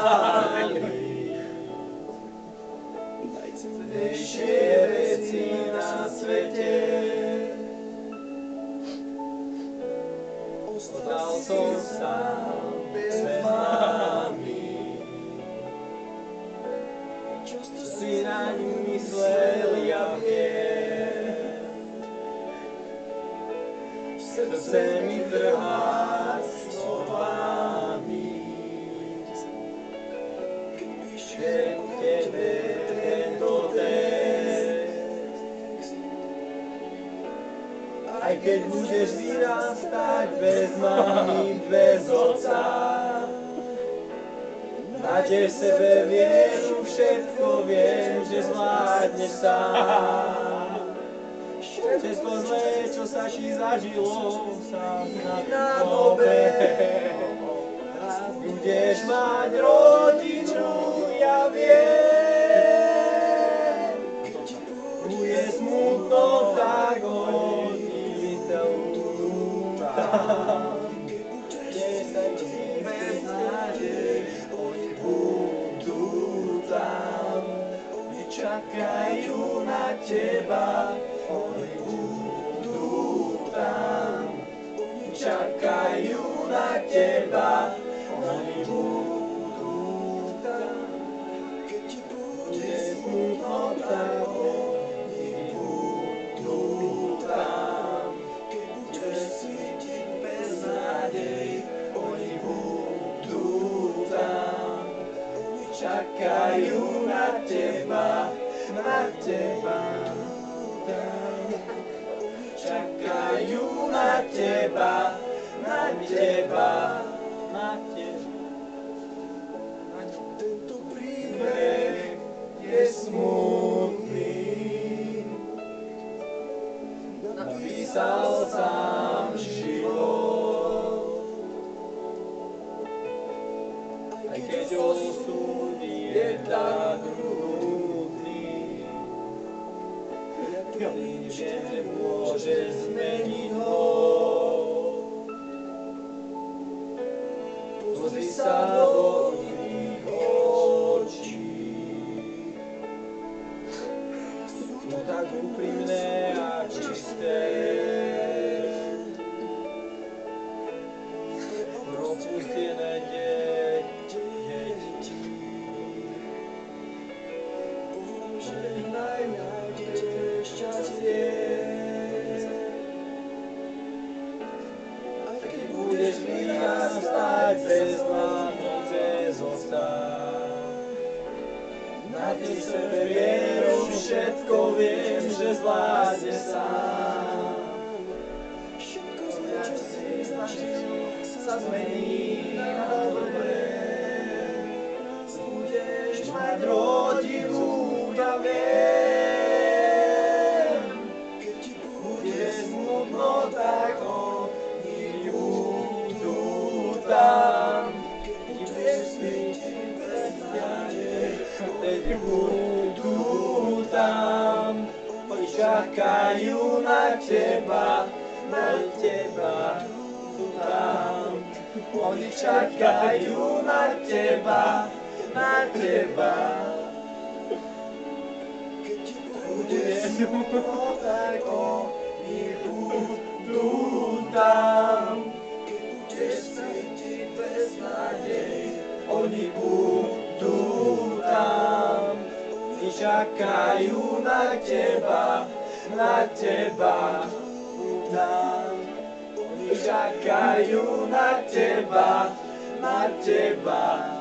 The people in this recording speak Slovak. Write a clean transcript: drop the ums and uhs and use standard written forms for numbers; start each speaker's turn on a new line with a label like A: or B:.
A: mali. Najcennejšie veci na svete. Ostal som sám bez mámy. Čo si na ňu myslel, ja viem. Srdce mi trhá slovami. Keď k tebe tento text, aj keď budeš vyrastať bez mamy, bez otca, nájdeš sebe vieru, všetko viem, že zvládneš sám. Všetko zlé, čo sa ti zažilo, sa na nové. Budeš mať rodinu, ja viem. Bude smutno, tak oni sa útam. Kde sa ti bez nádej, oni budú tam. Čakajú na teba, oni budú tam. Čakajú na teba, oni budú tam. Keď ti bude smutno, tak oni budú tam. Keď budeš cítiť bez nádej, oni budú tam. Oni čakajú na teba, na teba. Čakajú na teba, na teba, na teba. Tento príbeh je smutný, napísal sám život. Aj keď osud je tak krutný, ja vím, že môže zmeniť ho. Pozri sa do iných očí, sú tak úprimné a čisté. Propustené deti, požehnaj nájdeš šťastie. Aj keď budeš vyrastať bez mámy, bez otca, nájdeš sebe vieru, všetko viem, že zvládneš sám. Všetko zlé, čo si zažil, sa zmení na dobré. Budeš mať rodinu, ja viem. Keď ti bude smutno, tak oni budú tam. Keď budeš cítiť bez nádej, teď budú tam. Oni čakajú na teba, na teba. Tam. Oni čakajú na teba, na teba. Keď ti bude smutno, tak oni budú tam. Keď budeš cítiť bez nádej, oni budú tam. Oni čakajú na teba, na teba. Tam. Čakajú na teba, na teba.